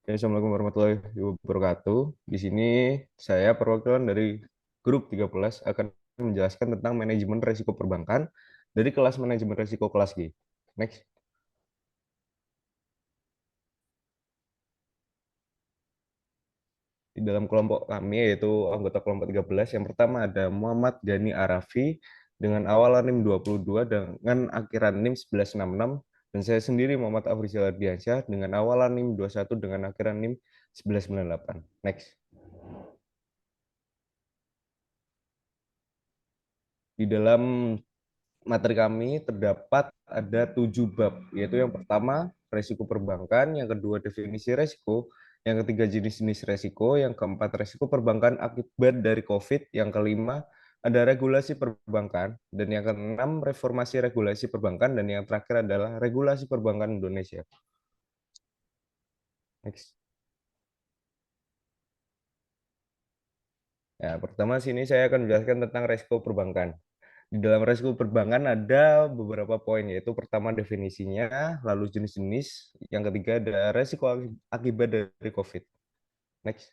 Ya, Assalamualaikum warahmatullahi wabarakatuh. Di sini saya perwakilan dari grup 13 akan menjelaskan tentang manajemen risiko perbankan dari kelas manajemen risiko kelas G. Next. Di dalam kelompok kami yaitu anggota kelompok 13, yang pertama ada Muhammad Gani Arafi dengan awalan NIM 22 dengan akhiran NIM 1166, dan saya sendiri Muhammad Afrizal Ardiansyah dengan awalan NIM 21 dengan akhiran NIM 1198. Next. Di dalam materi kami terdapat ada 7 bab, yaitu yang pertama resiko perbankan, yang kedua definisi resiko, yang ketiga jenis-jenis resiko, yang keempat resiko perbankan akibat dari COVID, yang kelima ada regulasi perbankan, dan yang keenam reformasi regulasi perbankan, dan yang terakhir adalah regulasi perbankan Indonesia. Next. Ya, pertama sini saya akan menjelaskan tentang resiko perbankan. Di dalam resiko perbankan ada beberapa poin, yaitu pertama definisinya, lalu jenis-jenis, yang ketiga ada resiko akibat dari COVID. Next.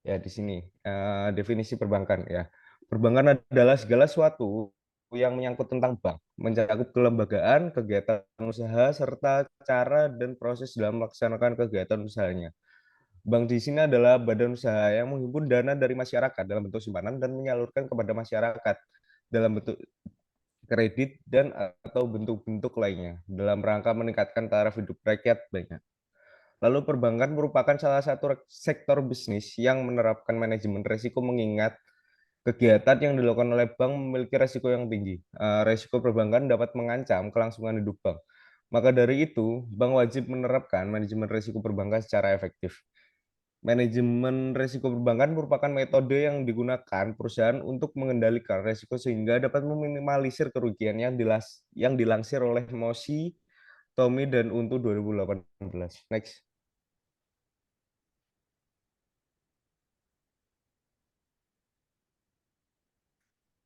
Ya, di sini definisi perbankan ya. Perbankan adalah segala sesuatu yang menyangkut tentang bank, mencakup kelembagaan, kegiatan usaha, serta cara dan proses dalam melaksanakan kegiatan usahanya. Bank di sini adalah badan usaha yang menghimpun dana dari masyarakat dalam bentuk simpanan dan menyalurkan kepada masyarakat dalam bentuk kredit dan atau bentuk-bentuk lainnya dalam rangka meningkatkan taraf hidup rakyat banyak. Lalu perbankan merupakan salah satu sektor bisnis yang menerapkan manajemen risiko mengingat kegiatan yang dilakukan oleh bank memiliki risiko yang tinggi. Risiko perbankan dapat mengancam kelangsungan hidup bank. Maka dari itu, bank wajib menerapkan manajemen risiko perbankan secara efektif. Manajemen risiko perbankan merupakan metode yang digunakan perusahaan untuk mengendalikan risiko sehingga dapat meminimalisir kerugian yang dilansir oleh Mosi, Tommy, dan Untu 2018. Next.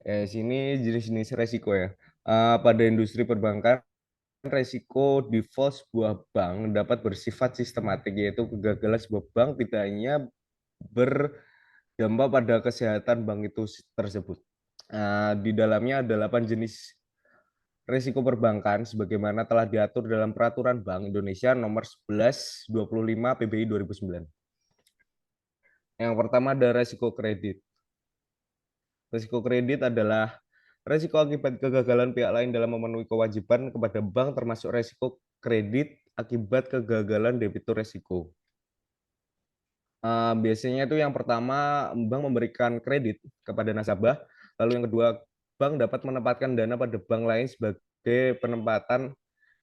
Sini jenis-jenis resiko ya. Pada industri perbankan, resiko default sebuah bank dapat bersifat sistematik, yaitu kegagalan sebuah bank tidak hanya berdampak pada kesehatan bank itu tersebut. Di dalamnya ada 8 jenis risiko perbankan sebagaimana telah diatur dalam Peraturan Bank Indonesia Nomor 11/25 PBI 2009. Yang pertama ada resiko kredit. Risiko kredit adalah risiko akibat kegagalan pihak lain dalam memenuhi kewajiban kepada bank, termasuk risiko kredit akibat kegagalan debitur risiko. Biasanya itu yang pertama, bank memberikan kredit kepada nasabah, lalu yang kedua, bank dapat menempatkan dana pada bank lain sebagai penempatan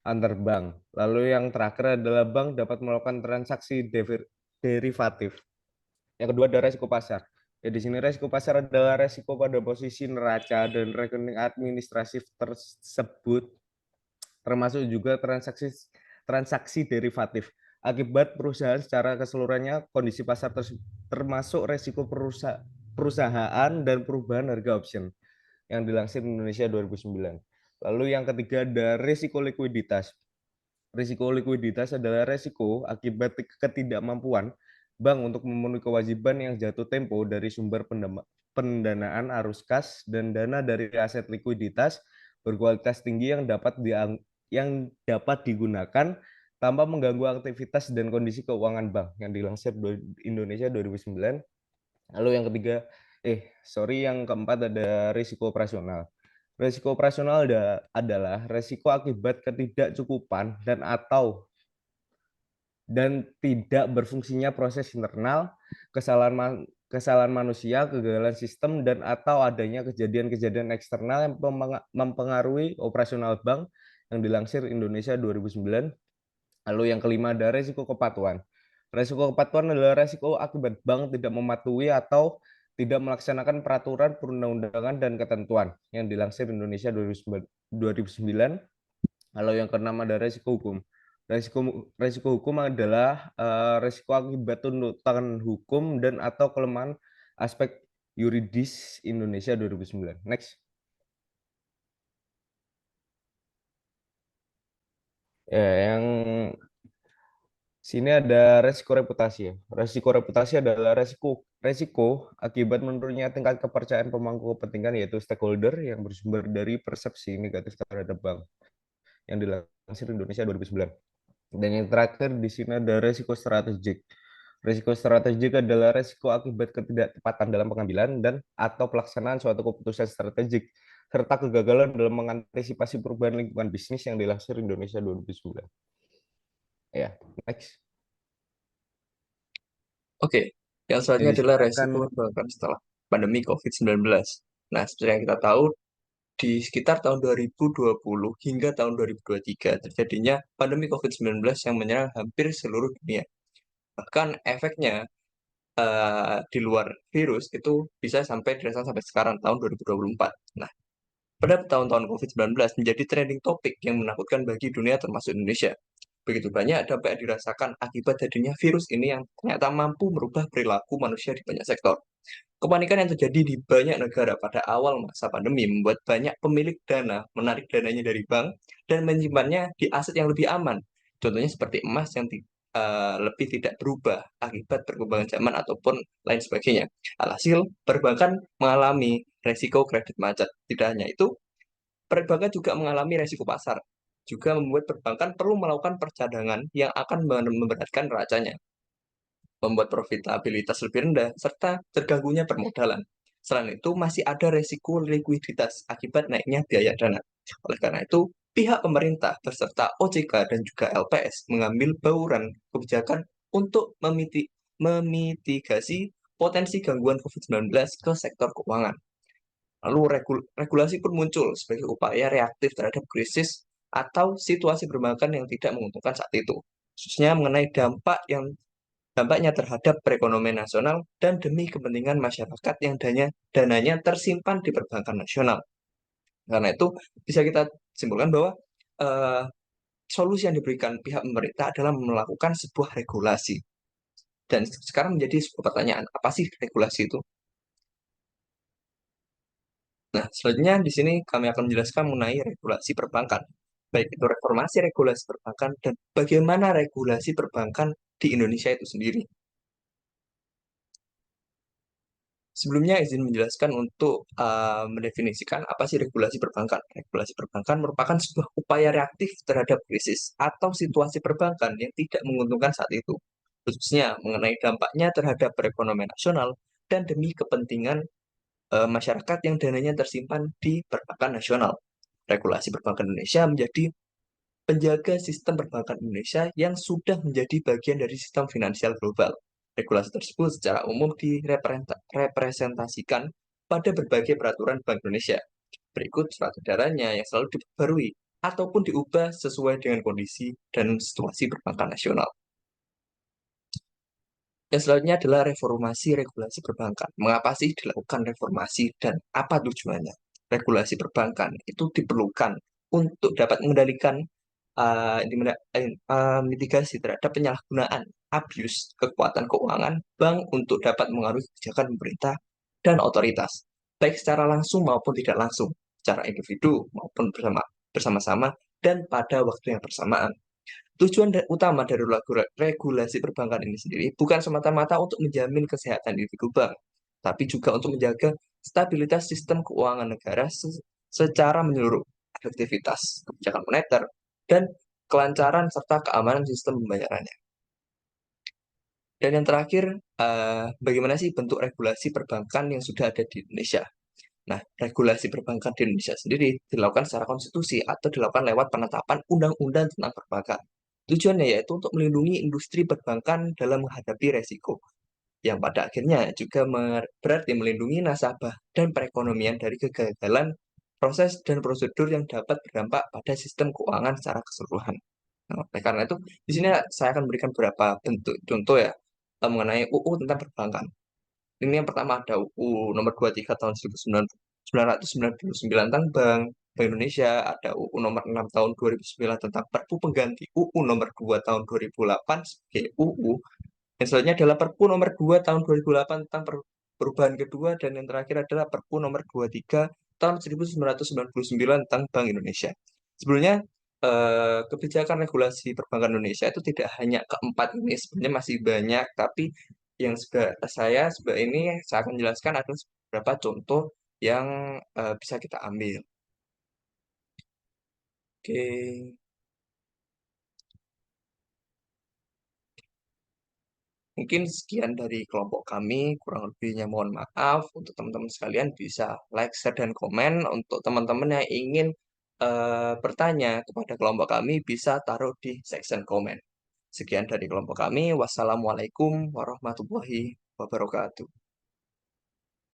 antar bank. Lalu yang terakhir adalah bank dapat melakukan transaksi derivatif. Yang kedua ada resiko pasar. Ya, di sini resiko pasar adalah resiko pada posisi neraca dan rekening administratif tersebut, termasuk juga transaksi transaksi derivatif. Akibat perusahaan secara keseluruhannya, kondisi pasar termasuk resiko perusahaan dan perubahan harga option yang dilansir Indonesia 2009. Lalu yang ketiga ada risiko likuiditas. Risiko likuiditas adalah risiko akibat ketidakmampuan bank untuk memenuhi kewajiban yang jatuh tempo dari sumber pendanaan arus kas dan dana dari aset likuiditas berkualitas tinggi yang dapat digunakan tanpa mengganggu aktivitas dan kondisi keuangan bank yang dilansir Indonesia 2009. Lalu yang ketiga, yang keempat ada risiko operasional. Risiko operasional adalah risiko akibat ketidakcukupan dan tidak berfungsinya proses internal, kesalahan manusia, kegagalan sistem, dan atau adanya kejadian-kejadian eksternal yang mempengaruhi operasional bank yang dilansir Indonesia 2009. Lalu yang kelima ada risiko kepatuhan. Risiko kepatuhan adalah risiko akibat bank tidak mematuhi atau tidak melaksanakan peraturan perundang-undangan dan ketentuan yang dilansir Indonesia 2009. Lalu yang keenam ada risiko hukum. Risiko hukum adalah risiko akibat tuntutan hukum dan atau kelemahan aspek yuridis Indonesia 2009. Next. Ya, yang sini ada resiko reputasi ya. Resiko reputasi adalah resiko resiko akibat menurunnya tingkat kepercayaan pemangku kepentingan yaitu stakeholder yang bersumber dari persepsi negatif terhadap bank yang dilansir Indonesia 2009. Dan yang terakhir di sini ada resiko strategik. Resiko strategik adalah resiko akibat ketidaktepatan dalam pengambilan dan atau pelaksanaan suatu keputusan strategik serta kegagalan dalam mengantisipasi perubahan lingkungan bisnis yang dilansir Indonesia 2009. Ya, next. Oke, yang selanjutnya Jadi adalah silakan. resiko perbankan setelah pandemi COVID-19. Nah, seperti yang kita tahu, di sekitar tahun 2020 hingga tahun 2023 terjadinya pandemi COVID-19 yang menyerang hampir seluruh dunia. Bahkan efeknya di luar virus itu bisa sampai dirasakan sampai sekarang tahun 2024. Nah, pada tahun-tahun COVID-19 menjadi trending topik yang menakutkan bagi dunia termasuk Indonesia. Begitu banyak dampak yang dirasakan akibat hadirnya virus ini yang ternyata mampu merubah perilaku manusia di banyak sektor. Kepanikan yang terjadi di banyak negara pada awal masa pandemi membuat banyak pemilik dana menarik dananya dari bank dan menyimpannya di aset yang lebih aman. Contohnya seperti emas yang lebih tidak berubah akibat perkembangan zaman ataupun lain sebagainya. Alhasil, perbankan mengalami resiko kredit macet. Tidak hanya itu, perbankan juga mengalami resiko pasar. Juga membuat perbankan perlu melakukan percadangan yang akan memberatkan neracanya, membuat profitabilitas lebih rendah, serta terganggunya permodalan. Selain itu, masih ada resiko likuiditas akibat naiknya biaya dana. Oleh karena itu, pihak pemerintah beserta OJK dan juga LPS mengambil bauran kebijakan untuk memitigasi potensi gangguan COVID-19 ke sektor keuangan. Lalu regulasi pun muncul sebagai upaya reaktif terhadap krisis atau situasi perbankan yang tidak menguntungkan saat itu, khususnya mengenai dampaknya terhadap perekonomian nasional dan demi kepentingan masyarakat yang dananya tersimpan di perbankan nasional. Karena itu bisa kita simpulkan bahwa eh, solusi yang diberikan pihak pemerintah adalah melakukan sebuah regulasi. Dan sekarang menjadi sebuah pertanyaan, apa sih regulasi itu? Nah, selanjutnya di sini kami akan menjelaskan mengenai regulasi perbankan. Baik itu reformasi regulasi perbankan dan bagaimana regulasi perbankan di Indonesia itu sendiri. Sebelumnya izin menjelaskan untuk mendefinisikan apa sih regulasi perbankan. Regulasi perbankan merupakan sebuah upaya reaktif terhadap krisis atau situasi perbankan yang tidak menguntungkan saat itu, khususnya mengenai dampaknya terhadap perekonomian nasional dan demi kepentingan masyarakat yang dananya tersimpan di perbankan nasional. Regulasi perbankan Indonesia menjadi penjaga sistem perbankan Indonesia yang sudah menjadi bagian dari sistem finansial global. Regulasi tersebut secara umum direpresentasikan pada berbagai peraturan Bank Indonesia. Berikut surat edarannya yang selalu diperbarui ataupun diubah sesuai dengan kondisi dan situasi perbankan nasional. Yang selanjutnya adalah reformasi regulasi perbankan. Mengapa sih dilakukan reformasi dan apa tujuannya? Regulasi perbankan itu diperlukan untuk dapat mengendalikan mitigasi terhadap penyalahgunaan abuse kekuatan keuangan bank untuk dapat mengaruhi kebijakan pemerintah dan otoritas, baik secara langsung maupun tidak langsung, secara individu maupun bersama-sama dan pada waktu yang bersamaan. Tujuan utama dari regulasi perbankan ini sendiri bukan semata-mata untuk menjamin kesehatan individu bank, tapi juga untuk menjaga stabilitas sistem keuangan negara secara menyeluruh, efektivitas kebijakan moneter, dan kelancaran serta keamanan sistem pembayarannya. Dan yang terakhir, bagaimana sih bentuk regulasi perbankan yang sudah ada di Indonesia? Nah, regulasi perbankan di Indonesia sendiri dilakukan secara konstitusi atau dilakukan lewat penetapan undang-undang tentang perbankan. Tujuannya yaitu untuk melindungi industri perbankan dalam menghadapi resiko, yang pada akhirnya juga berarti melindungi nasabah dan perekonomian dari kegagalan proses dan prosedur yang dapat berdampak pada sistem keuangan secara keseluruhan. Nah, oleh karena itu, di sini saya akan berikan beberapa bentuk contoh ya mengenai UU tentang perbankan. Ini yang pertama ada UU nomor 23 tahun 1999 tentang Bank Indonesia, ada UU nomor 6 tahun 2009 tentang Perpu pengganti UU nomor 2 tahun 2008 sebagai UU. Yang selanjutnya adalah Perpu nomor 2 tahun 2008 tentang perubahan kedua, dan yang terakhir adalah Perpu nomor 23 tahun 1999 tentang Bank Indonesia. Sebelumnya kebijakan regulasi perbankan Indonesia itu tidak hanya keempat ini, sebenarnya masih banyak, tapi yang sebelah ini saya akan jelaskan adalah beberapa contoh yang bisa kita ambil. Oke, mungkin sekian dari kelompok kami, kurang lebihnya mohon maaf. Untuk teman-teman sekalian bisa like, share, dan komen. Untuk teman-teman yang ingin bertanya kepada kelompok kami bisa taruh di section komen. Sekian dari kelompok kami. Wassalamualaikum warahmatullahi wabarakatuh.